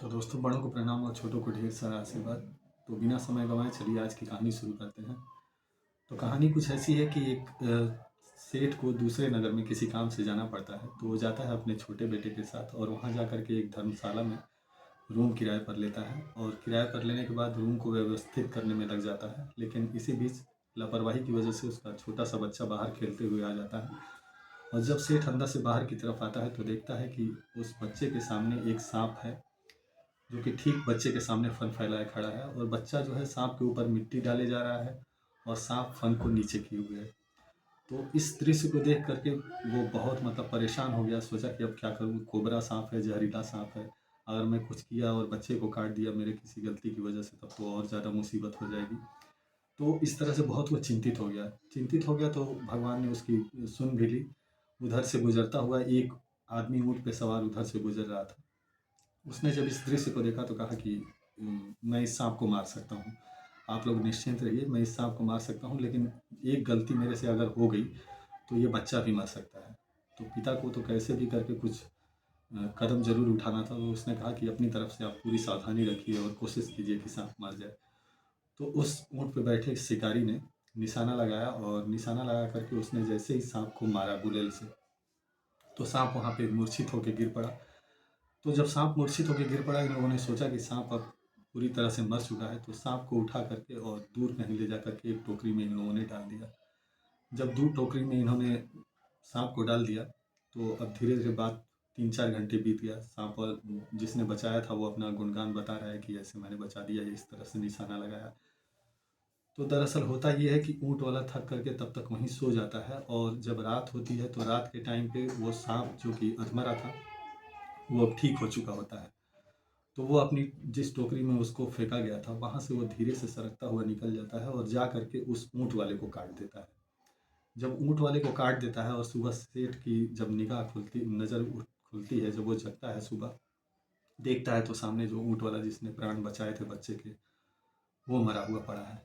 तो दोस्तों, बड़ों को प्रणाम और छोटों को ढेर सारा आशीर्वाद। तो बिना समय गंवाए चलिए आज की कहानी शुरू करते हैं। तो कहानी कुछ ऐसी है कि एक सेठ को दूसरे नगर में किसी काम से जाना पड़ता है। तो वो जाता है अपने छोटे बेटे के साथ और वहाँ जा कर के एक धर्मशाला में रूम किराए पर लेता है। और किराए पर लेने के बाद रूम को व्यवस्थित करने में लग जाता है, लेकिन इसी बीच लापरवाही की वजह से उसका छोटा सा बच्चा बाहर खेलते हुए आ जाता है। और जब सेठ अंदर से बाहर की तरफ आता है तो देखता है कि उस बच्चे के सामने एक सांप है, जो कि ठीक बच्चे के सामने फन फैलाए खड़ा है। और बच्चा जो है सांप के ऊपर मिट्टी डाले जा रहा है और सांप फन को नीचे किए हुए है। तो इस दृश्य को देख करके वो बहुत परेशान हो गया। सोचा कि अब क्या करूँ, कोबरा सांप है, जहरीला सांप है, अगर मैं कुछ किया और बच्चे को काट दिया मेरे किसी गलती की वजह से, तब तो और ज़्यादा मुसीबत हो जाएगी। तो इस तरह से बहुत वो चिंतित हो गया। तो भगवान ने उसकी सुन भी ली। उधर से गुजरता हुआ एक आदमी ऊँट पे सवार उधर से गुजर रहा था। उसने जब इस दृश्य को देखा तो कहा कि मैं इस सांप को मार सकता हूँ, आप लोग निश्चिंत रहिए, मैं इस सांप को मार सकता हूँ, लेकिन एक गलती मेरे से अगर हो गई तो ये बच्चा भी मर सकता है। तो पिता को तो कैसे भी करके कुछ कदम जरूर उठाना था। तो उसने कहा कि अपनी तरफ से आप पूरी सावधानी रखिए और कोशिश कीजिए कि सांप मर जाए। तो उस ऊँट पे बैठे शिकारी ने निशाना लगाया और निशाना लगा करके उसने जैसे ही सांप को मारा गुलेल से, तो सांप वहाँ पे मूर्छित होकर गिर पड़ा। तो जब सांप मूर्छित होकर गिर पड़ा, इन लोगों ने सोचा कि सांप अब पूरी तरह से मर चुका है। तो सांप को उठा करके और दूर कहीं ले जा करके एक टोकरी में इन लोगों ने डाल दिया। जब दूर टोकरी में इन्होंने सांप को डाल दिया तो अब धीरे धीरे बात 3-4 घंटे बीत गया। सांप और जिसने बचाया था वो अपना गुणगान बता रहा है कि ऐसे मैंने बचा दिया, इस तरह से निशाना लगाया। तो दरअसल होता ये है कि ऊँट वाला थक करके तब तक वहीं सो जाता है, और जब रात होती है तो रात के टाइम पे वो सांप जो कि अधमरा था वो अब ठीक हो चुका होता है। तो वो अपनी जिस टोकरी में उसको फेंका गया था वहाँ से वो धीरे से सरकता हुआ निकल जाता है और जा करके उस ऊँट वाले को काट देता है। जब ऊँट वाले को काट देता है और सुबह सेठ की जब निगाह खुलती नज़र खुलती है, जब वो जगता है सुबह, देखता है तो सामने जो ऊँट वाला जिसने प्राण बचाए थे बच्चे के, वो मरा हुआ पड़ा है।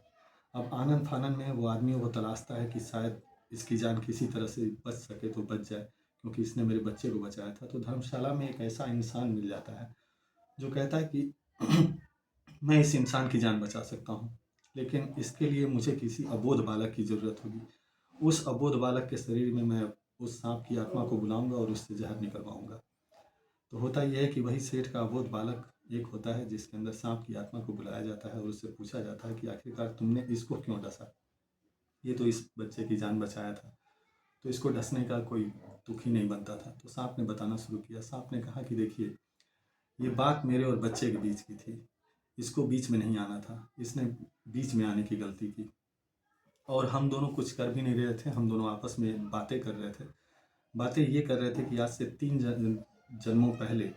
अब आनन फानन में वो आदमियों को तलाशता है कि शायद इसकी जान किसी तरह से बच सके तो बच जाए, क्योंकि इसने मेरे बच्चे को बचाया था। तो धर्मशाला में एक ऐसा इंसान मिल जाता है जो कहता है कि मैं इस इंसान की जान बचा सकता हूँ, लेकिन इसके लिए मुझे किसी अबोध बालक की ज़रूरत होगी। उस अबोध बालक के शरीर में मैं उस सांप की आत्मा को बुलाऊंगा और उससे जहर निकलवाऊंगा। तो होता यह है कि वही सेठ का अबोध बालक एक होता है जिसके अंदर सांप की आत्मा को बुलाया जाता है और उससे पूछा जाता है कि आखिरकार तुमने इसको क्यों डसा, ये तो इस बच्चे की जान बचाया था, तो इसको डसने का कोई दुख ही नहीं बनता था। तो सांप ने बताना शुरू किया। सांप ने कहा कि देखिए, ये बात मेरे और बच्चे के बीच की थी, इसको बीच में नहीं आना था, इसने बीच में आने की गलती की। और हम दोनों कुछ कर भी नहीं रहे थे, हम दोनों आपस में बातें कर रहे थे। बातें ये कर रहे थे कि जन्मों पहले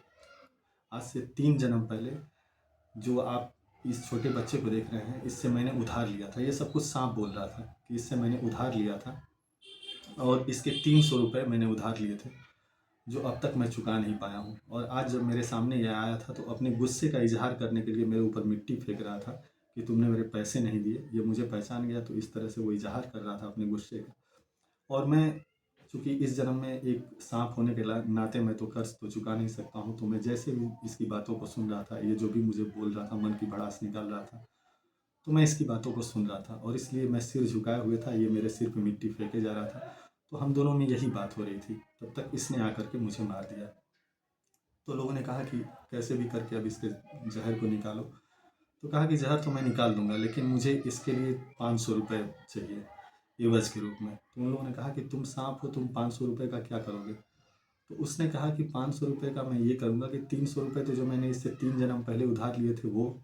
आज से 3 जन्म पहले जो आप इस छोटे बच्चे को देख रहे हैं, इससे मैंने उधार लिया था। ये सब कुछ सांप बोल रहा था कि इससे मैंने उधार लिया था और इसके 300 रुपये मैंने उधार लिए थे, जो अब तक मैं चुका नहीं पाया हूँ। और आज जब मेरे सामने ये आया था तो अपने गुस्से का इजहार करने के लिए मेरे ऊपर मिट्टी फेंक रहा था कि तुमने मेरे पैसे नहीं दिए। ये मुझे पहचान गया, तो इस तरह से वो इजहार कर रहा था अपने गुस्से का। और मैं चूँकि इस जन्म में एक सांप होने के नाते मैं तो कर्ज तो चुका नहीं सकता हूँ। तो मैं जैसे भी इसकी बातों को सुन रहा था, ये जो भी मुझे बोल रहा था, मन की भड़ास निकाल रहा था, तो मैं इसकी बातों को सुन रहा था और इसलिए मैं सिर झुकाए हुए था। ये मेरे सिर पे मिट्टी फेंके जा रहा था। तो हम दोनों में यही बात हो रही थी, तब तक इसने आकर के मुझे मार दिया। तो लोगों ने कहा कि कैसे भी करके अब इसके जहर को निकालो। तो कहा कि जहर तो मैं निकाल दूंगा, लेकिन मुझे इसके लिए 500 रुपये चाहिए एवज के रूप में। तो उन लोगों ने कहा कि तुम सांप हो, तुम 500 रुपये का क्या करोगे। तो उसने कहा कि 500 रुपये का मैं ये करूँगा कि 300 रुपये तो जो मैंने इससे 3 जन्म पहले उधार लिए थे वो,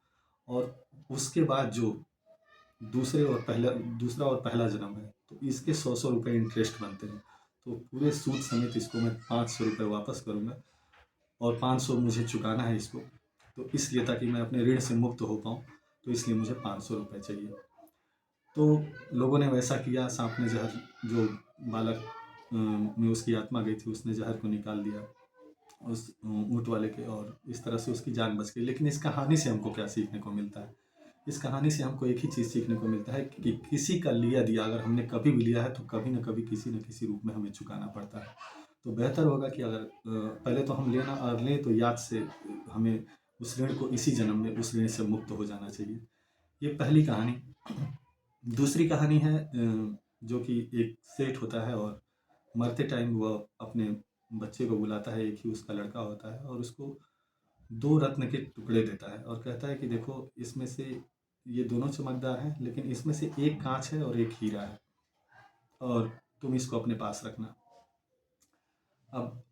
और उसके बाद जो दूसरा और पहला जन्म है, तो इसके 100-100 रुपये इंटरेस्ट बनते हैं। तो पूरे सूद समेत इसको मैं 500 रुपये वापस करूँगा और 500 मुझे चुकाना है इसको। तो इसलिए ताकि मैं अपने ऋण से मुक्त हो पाऊँ, तो इसलिए मुझे 500 रुपये चाहिए। तो लोगों ने वैसा किया। सांप ने जहर, जो बालक में उसकी आत्मा गई थी, उसने जहर को निकाल दिया उस ऊँट वाले के, और इस तरह से उसकी जान बच गई। लेकिन इस कहानी से हमको क्या सीखने को मिलता है? इस कहानी से हमको एक ही चीज़ सीखने को मिलता है कि किसी का लिया दिया अगर हमने कभी भी लिया है तो कभी न कभी किसी न किसी रूप में हमें चुकाना पड़ता है। तो बेहतर होगा कि अगर पहले तो हम लें तो याद से हमें उस ऋण को इसी जन्म में उस ऋण से मुक्त हो जाना चाहिए। ये पहली कहानी। दूसरी कहानी है जो कि एक सेठ होता है और मरते टाइम वह अपने बच्चे को बुलाता है, एक ही उसका लड़का होता है, और उसको 2 रत्न के टुकड़े देता है और कहता है कि देखो, इसमें से ये दोनों चमकदार हैं, लेकिन इसमें से एक काँच है और एक हीरा है, और तुम इसको अपने पास रखना। अब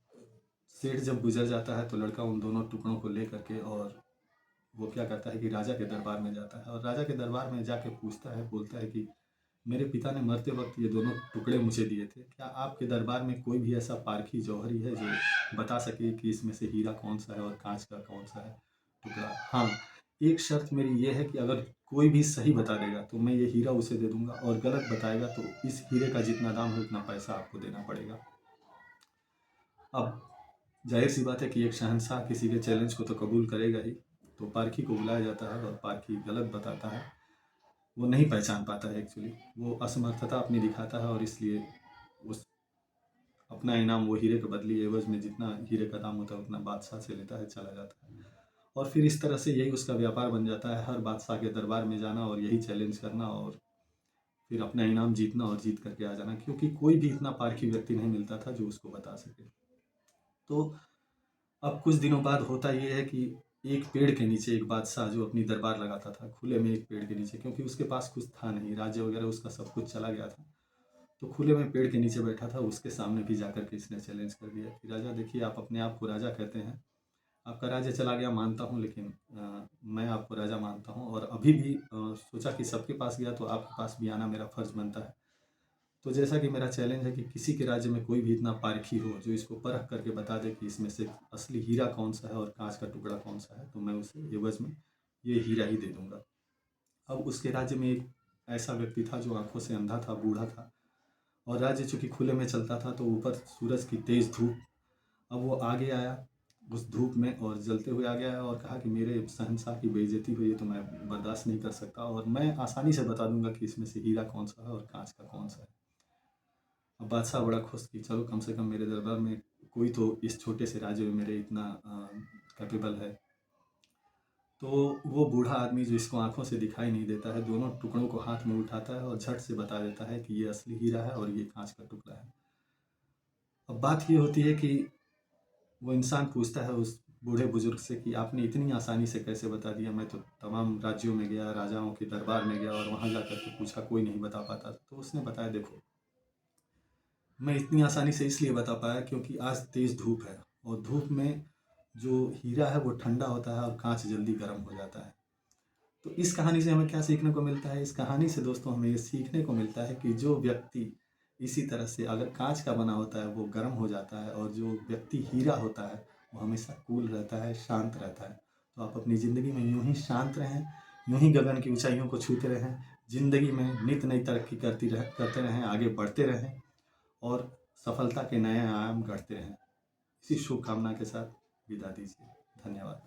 सेठ जब गुजर जाता है तो लड़का उन दोनों टुकड़ों को ले करके और वो क्या करता है कि राजा के दरबार में जाता है, और राजा के दरबार में जाके पूछता है, बोलता है कि मेरे पिता ने मरते वक्त ये दोनों टुकड़े मुझे दिए थे, क्या आपके दरबार में कोई भी ऐसा पारखी जौहरी है जो बता सके कि इसमें से हीरा कौन सा है और कांच का कौन सा है टुकड़ा? हाँ, एक शर्त मेरी ये है कि अगर कोई भी सही बता देगा तो मैं ये हीरा उसे दे दूंगा, और गलत बताएगा तो इस हीरे का जितना दाम है उतना पैसा आपको देना पड़ेगा। अब जाहिर सी बात है कि एक शहंशाह किसी के चैलेंज को तो कबूल करेगा ही। तो पारखी को बुलाया जाता है और पारखी गलत बताता है, वो नहीं पहचान पाता है एक्चुअली, वो असमर्थता अपनी दिखाता है, और इसलिए उस अपना इनाम वो हीरे के बदले एवज में जितना हीरे का दाम होता है उतना बादशाह से लेता है, चला जाता है। और फिर इस तरह से यही उसका व्यापार बन जाता है, हर बादशाह के दरबार में जाना और यही चैलेंज करना, और फिर अपना इनाम जीतना और जीत करके आ जाना, क्योंकि कोई भी इतना पारखी व्यक्ति नहीं मिलता था जो उसको बता सके। तो अब कुछ दिनों बाद होता ये है कि एक पेड़ के नीचे एक बादशाह जो अपनी दरबार लगाता था खुले में, एक पेड़ के नीचे, क्योंकि उसके पास कुछ था नहीं, राज्य वगैरह उसका सब कुछ चला गया था, तो खुले में पेड़ के नीचे बैठा था। उसके सामने भी जाकर के इसने चैलेंज कर दिया कि राजा देखिए, आप अपने आप को राजा कहते हैं, आपका राज्य चला गया मानता हूँ, लेकिन मैं आपको राजा मानता हूँ, और अभी भी सोचा कि सबके पास गया तो आपके पास भी आना मेरा फर्ज बनता है। तो जैसा कि मेरा चैलेंज है कि किसी के राज्य में कोई भी इतना पारखी हो जो इसको परख करके बता दे कि इसमें से असली हीरा कौन सा है और कांच का टुकड़ा कौन सा है, तो मैं उसे एवज में ये हीरा ही दे दूंगा। अब उसके राज्य में एक ऐसा व्यक्ति था जो आंखों से अंधा था, बूढ़ा था, और राज्य चूंकि खुले में चलता था तो ऊपर सूरज की तेज धूप। अब वो आगे आया उस धूप में और जलते हुए आ गया और कहा कि मेरे शहंशाह की बेइज्जती हुई है तो मैं बर्दाश्त नहीं कर सकता, और मैं आसानी से बता दूंगा कि इसमें से हीरा कौन सा है और कांच का कौन सा है। अब बादशाह बड़ा खुश कि चलो, कम से कम मेरे दरबार में कोई तो इस छोटे से राज्य में मेरे इतना कैपेबल है। तो वो बूढ़ा आदमी जो इसको आंखों से दिखाई नहीं देता है, दोनों टुकड़ों को हाथ में उठाता है और झट से बता देता है कि ये असली हीरा है और ये कांच का टुकड़ा है। अब बात ये होती है कि वो इंसान पूछता है उस बूढ़े बुजुर्ग से कि आपने इतनी आसानी से कैसे बता दिया, मैं तो तमाम राज्यों में गया, राजाओं के दरबार में गया और वहाँ जा कर के पूछा, कोई नहीं बता पाता। तो उसने बताया, देखो, मैं इतनी आसानी से इसलिए बता पाया क्योंकि आज तेज़ धूप है, और धूप में जो हीरा है वो ठंडा होता है और कांच जल्दी गर्म हो जाता है। तो इस कहानी से हमें क्या सीखने को मिलता है? इस कहानी से दोस्तों हमें ये सीखने को मिलता है कि जो व्यक्ति इसी तरह से अगर कांच का बना होता है वो गर्म हो जाता है, और जो व्यक्ति हीरा होता है वो हमेशा कूल रहता है, शांत रहता है। तो आप अपनी ज़िंदगी में यूं ही शांत रहें, यूं ही गगन की ऊंचाइयों को छूते रहें, ज़िंदगी में नित नई तरक्की करते रहें, आगे बढ़ते रहें, और सफलता के नए आयाम गढ़ते रहें। इसी शुभकामना के साथ विदा दीजिए। धन्यवाद।